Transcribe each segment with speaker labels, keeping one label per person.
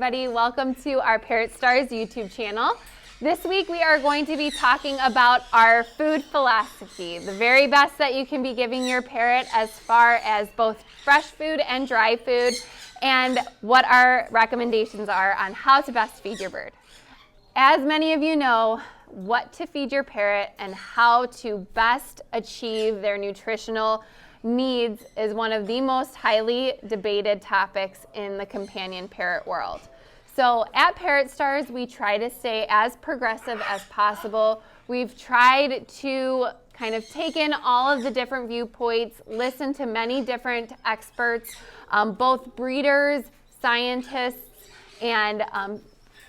Speaker 1: everybody. Welcome to our Parrot Stars YouTube channel. This week we are going to be talking about our food philosophy, the very best that you can be giving your parrot as far as both fresh food and dry food, and what our recommendations are on how to best feed your bird. As many of you know, what to feed your parrot and how to best achieve their nutritional needs is one of the most highly debated topics in the companion parrot world. So at Parrot Stars, we try to stay as progressive as possible. We've tried to kind of take in all of the different viewpoints, listen to many different experts, both breeders, scientists, and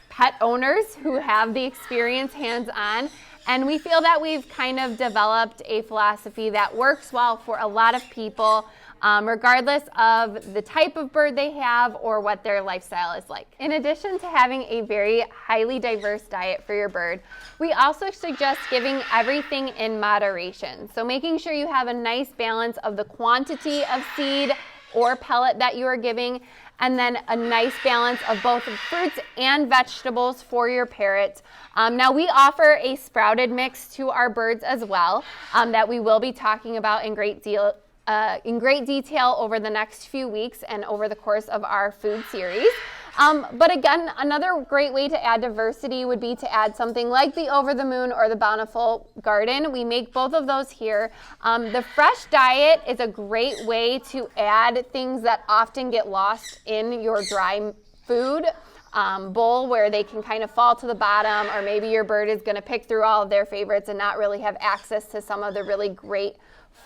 Speaker 1: pet owners who have the experience hands-on. And we feel that we've kind of developed a philosophy that works well for a lot of people, regardless of the type of bird they have or what their lifestyle is like. In addition to having a very highly diverse diet for your bird, we also suggest giving everything in moderation. So making sure you have a nice balance of the quantity of seed or pellet that you are giving, and then a nice balance of both fruits and vegetables for your parrot. Now we offer a sprouted mix to our birds as well, that we will be talking about in great detail over the next few weeks and over the course of our food series. But again, another great way to add diversity would be to add something like the Over the Moon or the Bountiful Garden. We make both of those here. The fresh diet is a great way to add things that often get lost in your dry food bowl, where they can kind of fall to the bottom, or maybe your bird is going to pick through all of their favorites and not really have access to some of the really great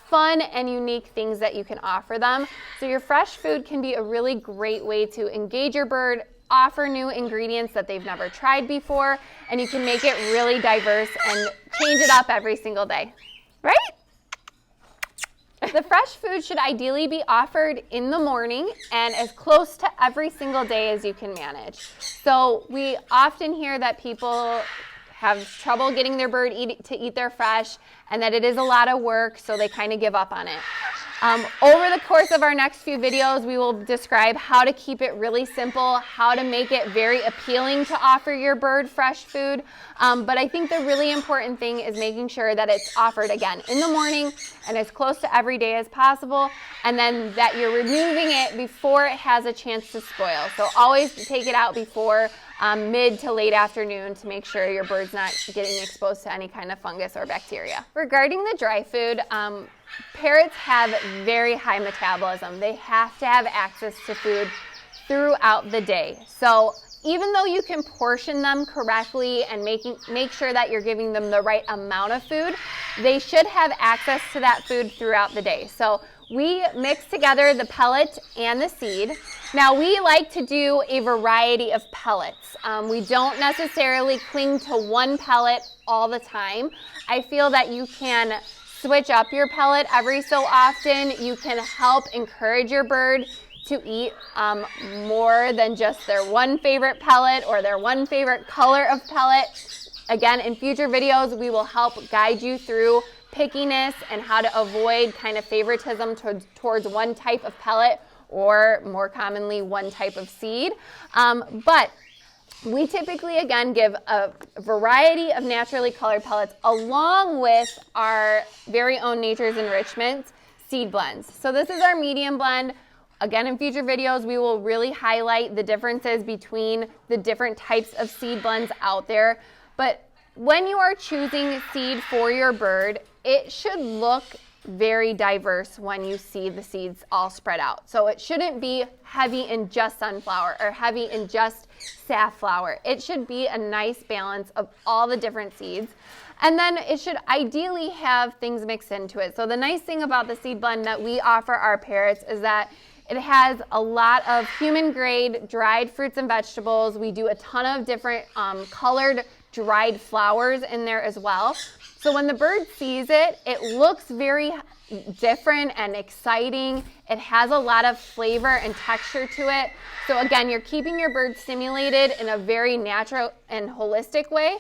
Speaker 1: fun and unique things that you can offer them. So your fresh food can be a really great way to engage your bird, offer new ingredients that they've never tried before, and you can make it really diverse and change it up every single day, right? The fresh food should ideally be offered in the morning and as close to every single day as you can manage. So we often hear that people have trouble getting their bird to eat their fresh, and that it is a lot of work, so they kind of give up on it. Over the course of our next few videos, we will describe how to keep it really simple, how to make it very appealing to offer your bird fresh food. But I think the really important thing is making sure that it's offered again in the morning and as close to every day as possible, and then that you're removing it before it has a chance to spoil. So always take it out before mid to late afternoon to make sure your bird's not getting exposed to any kind of fungus or bacteria. Regarding the dry food, parrots have very high metabolism. They have to have access to food throughout the day. So even though you can portion them correctly and make sure that you're giving them the right amount of food, they should have access to that food throughout the day. So we mix together the pellet and the seed. Now we like to do a variety of pellets. We don't necessarily cling to one pellet all the time. I feel that you can switch up your pellet every so often. You can help encourage your bird to eat more than just their one favorite pellet or their one favorite color of pellet. Again, in future videos, we will help guide you through pickiness and how to avoid kind of favoritism towards one type of pellet, or more commonly one type of seed. But we typically, again, give a variety of naturally colored pellets along with our very own Nature's Enrichment seed blends. So this is our medium blend. Again, in future videos, we will really highlight the differences between the different types of seed blends out there. But when you are choosing seed for your bird, it should look very diverse when you see the seeds all spread out. So it shouldn't be heavy in just sunflower or heavy in just safflower. It should be a nice balance of all the different seeds. And then it should ideally have things mixed into it. So the nice thing about the seed blend that we offer our parrots is that it has a lot of human grade dried fruits and vegetables. We do a ton of different colored dried flowers in there as well. So when the bird sees it, it looks very different and exciting. It has a lot of flavor and texture to it. So again, you're keeping your bird stimulated in a very natural and holistic way.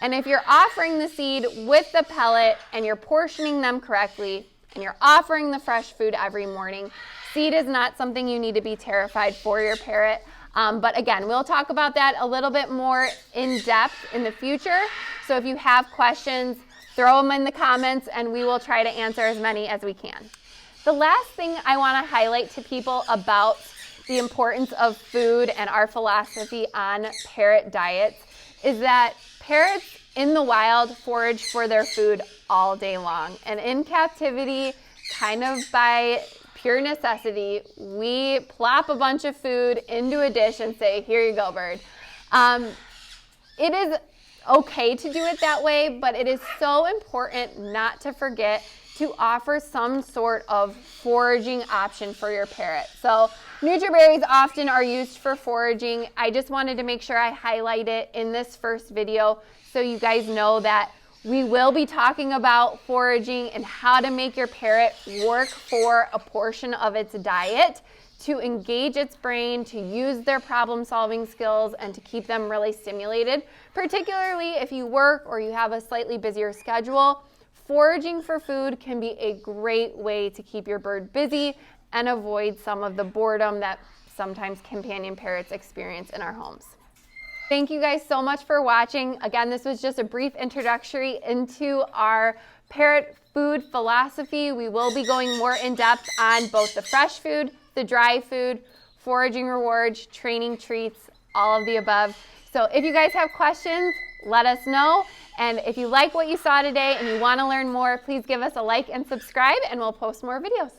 Speaker 1: And if you're offering the seed with the pellet and you're portioning them correctly and you're offering the fresh food every morning, seed is not something you need to be terrified for your parrot. But again, we'll talk about that a little bit more in depth in the future. So if you have questions, throw them in the comments and we will try to answer as many as we can. The last thing I want to highlight to people about the importance of food and our philosophy on parrot diets is that parrots in the wild forage for their food all day long. And in captivity, kind of by pure necessity, we plop a bunch of food into a dish and say, here you go, bird. It is okay to do it that way, but it is so important not to forget to offer some sort of foraging option for your parrot. So nutriberries often are used for foraging. I just wanted to make sure I highlight it in this first video so you guys know that we will be talking about foraging and how to make your parrot work for a portion of its diet to engage its brain, to use their problem-solving skills, and to keep them really stimulated. Particularly if you work or you have a slightly busier schedule, foraging for food can be a great way to keep your bird busy and avoid some of the boredom that sometimes companion parrots experience in our homes. Thank you guys so much for watching. Again, this was just a brief introductory into our parrot food philosophy. We will be going more in depth on both the fresh food, the dry food, foraging rewards, training treats, all of the above. So if you guys have questions, let us know. And if you like what you saw today and you want to learn more, please give us a like and subscribe, and we'll post more videos.